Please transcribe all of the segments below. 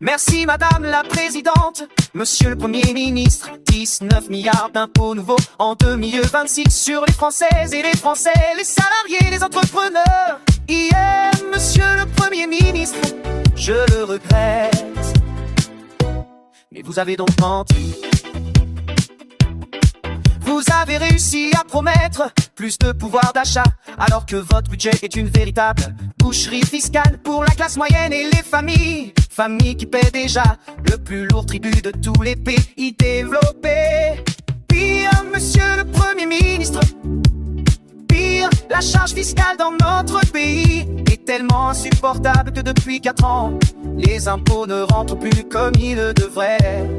Merci Madame la Présidente, Monsieur le Premier ministre. 19 milliards d'impôts nouveaux en 2026 sur les Françaises et les Français, les salariés, les entrepreneurs. Hier, Monsieur le Premier ministre, je le regrette, mais vous avez donc menti. Vous avez réussi à promettre plus de pouvoir d'achat, alors que votre budget est une véritable boucherie fiscale pour la classe moyenne et les familles. Familles qui paient déjà le plus lourd tribut de tous les pays développés. Pire, Monsieur le Premier ministre, pire, la charge fiscale dans notre pays est tellement insupportable que depuis 4 ans, les impôts ne rentrent plus comme ils le devraient.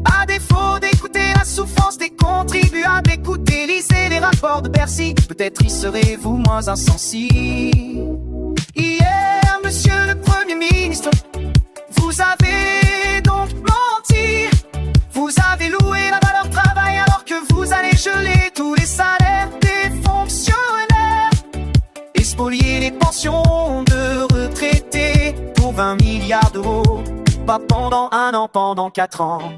À défaut d'écouter la souffrance des contribuables, écoutez, lisez les rapports de Bercy, peut-être y serez-vous moins insensible. Hier, Monsieur le Premier ministre, vous avez donc menti. Vous avez loué la valeur travail alors que vous allez geler tous les salaires des fonctionnaires et spolier les pensions de retraités pour 20 milliards d'euros, pas pendant 1 an, pendant 4 ans.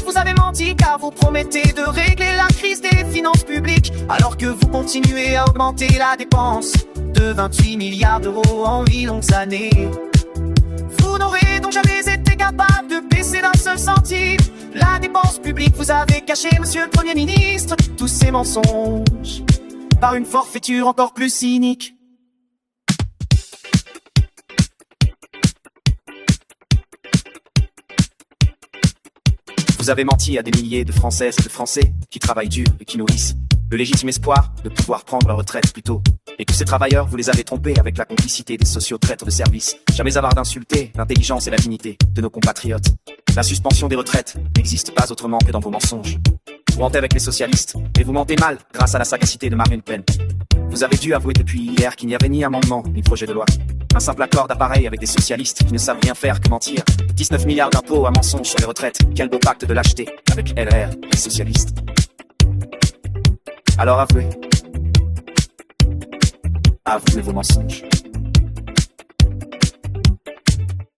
Vous avez menti car vous promettez de régler la crise des finances publiques, alors que vous continuez à augmenter la dépense de 28 milliards d'euros en 8 longues années. Vous n'aurez donc jamais été capable de baisser d'un seul centime la dépense publique. Vous avez caché, Monsieur le Premier ministre, tous ces mensonges par une forfaiture encore plus cynique. Vous avez menti à des milliers de Françaises et de Français qui travaillent dur et qui nourrissent le légitime espoir de pouvoir prendre leur retraite plus tôt. Et tous ces travailleurs, vous les avez trompés avec la complicité des sociotraîtres de service. Jamais avare d'insulter l'intelligence et la dignité de nos compatriotes. La suspension des retraites n'existe pas autrement que dans vos mensonges. Vous mentez avec les socialistes, mais vous mentez mal grâce à la sagacité de Marine Le Pen. Vous avez dû avouer depuis hier qu'il n'y avait ni amendement ni projet de loi. Un simple accord d'appareil avec des socialistes qui ne savent rien faire que mentir. 19 milliards d'impôts à mensonges sur les retraites. Quel beau pacte de lâcheté avec LR, les socialistes. Alors avouez. Avouez vos mensonges.